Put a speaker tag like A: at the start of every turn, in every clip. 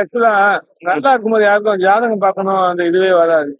A: ஆக்சுவலா நல்லா இருக்கும்போது யாருக்கும் ஜாதகம் பார்க்கணும் அந்த இதுவே வராது.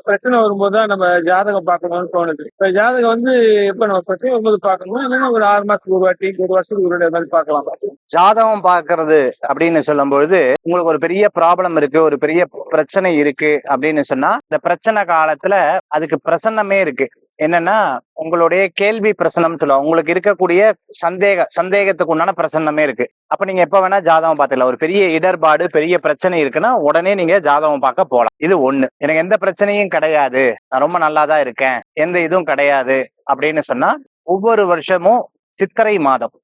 A: பிரச்சனை வரும்போது தான் நம்ம ஜாதகம் பார்க்கணும்னு தோணுது. இப்ப ஜாதகம் வந்து எப்ப நம்ம பிரச்சனை வரும்போது பார்க்கணும், இல்லைன்னா ஒரு 6 மாசத்துக்கு ஒரு வாட்டி, ஒரு வருஷத்துக்கு ஒரு வாட்டி மாதிரி பார்க்கலாம்.
B: ஜாதகம் பாக்குறது அப்படின்னு சொல்லும் பொழுது உங்களுக்கு ஒரு பெரிய ப்ராப்ளம் இருக்கு, ஒரு பெரிய பிரச்சனை இருக்கு அப்படின்னு சொன்னா இந்த பிரச்சனை காலத்துல அதுக்கு பிரசன்னமே இருக்கு. என்னன்னா உங்களுடைய கேள்வி பிரசனம் சொல்லுவாங்க. உங்களுக்கு இருக்கக்கூடிய சந்தேகத்துக்கு உண்டான பிரசன்னமே இருக்கு. அப்ப நீங்க எப்ப வேணா ஜாதகம் பார்த்துக்கலாம். ஒரு பெரிய இடர்பாடு, பெரிய பிரச்சனை இருக்குன்னா உடனே நீங்க ஜாதகம் பார்க்க போலாம். இது ஒண்ணு. எனக்கு எந்த பிரச்சனையும் கிடையாது, நான் ரொம்ப நல்லாதான் இருக்கேன், எந்த இதுவும் கிடையாது அப்படின்னு சொன்னா ஒவ்வொரு வருஷமும் சித்திரை மாதம்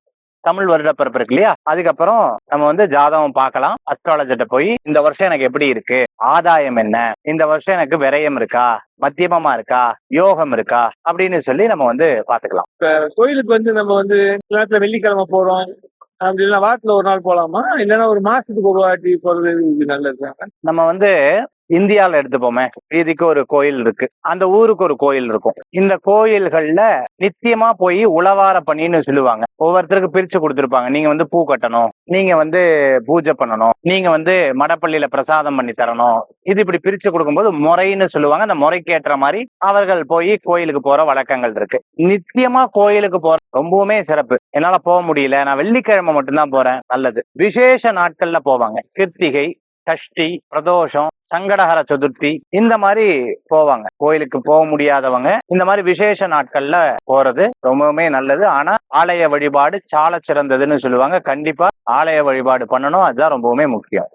B: தமிழ் வருடப்பிறப்பு இருக்கு இல்லையா, அதுக்கப்புறம் நம்ம வந்து ஜாதகம் பார்க்கலாம். அஸ்ட்ராலஜர்கிட்ட போய் இந்த வருஷம் எனக்கு எப்படி இருக்கு, ஆதாயம் என்ன, இந்த வருஷம் எனக்கு விரயம் இருக்கா, மத்தியமமா இருக்கா, யோகம் இருக்கா அப்படின்னு சொல்லி நம்ம வந்து பாத்துக்கலாம்.
A: இப்ப கோயிலுக்கு வந்து நம்ம வந்து நேரத்துல வெள்ளிக்கிழமை போறோம், அப்படி இல்லைன்னா வாரத்துல ஒரு நாள் போலாமா, இல்லைன்னா ஒரு மாசத்துக்கு ஒரு வாட்டி போறது நல்லது?
B: நம்ம வந்து இந்தியால எடுத்துப்போமே, வீதிக்கு ஒரு கோயில் இருக்கு, அந்த ஊருக்கு ஒரு கோயில் இருக்கும். இந்த கோயில்கள்ல நித்தியமா போய் உழவார பண்ணின்னு சொல்லுவாங்க. ஒவ்வொருத்தருக்கு பிரிச்சு கொடுத்துருப்பாங்க. நீங்க வந்து பூ கட்டணும், நீங்க வந்து பூஜை பண்ணணும், நீங்க வந்து மடப்பள்ளியில பிரசாதம் பண்ணி தரணும். இது இப்படி பிரிச்சு கொடுக்கும்போது முறைன்னு சொல்லுவாங்க. அந்த முறைக்கு ஏற்ற மாதிரி அவர்கள் போய் கோயிலுக்கு போற வழக்கங்கள் இருக்கு. நித்தியமா கோயிலுக்கு போற ரொம்பவுமே சிறப்பு. என்னால போக முடியல, நான் வெள்ளிக்கிழமை மட்டும்தான் போறேன், நல்லது. விசேஷ நாட்கள்ல போவாங்க. கிருத்திகை, சஷ்டி, பிரதோஷம், சங்கடஹர சதுர்த்தி, இந்த மாதிரி போவாங்க. கோயிலுக்கு போக முடியாதவங்க இந்த மாதிரி விசேஷ நாட்கள்ல போறது ரொம்பவுமே நல்லது. ஆனா ஆலய வழிபாடு சால சிறந்ததுன்னு சொல்லுவாங்க. கண்டிப்பா ஆலய வழிபாடு பண்ணணும், அதுதான் ரொம்பவுமே முக்கியம்.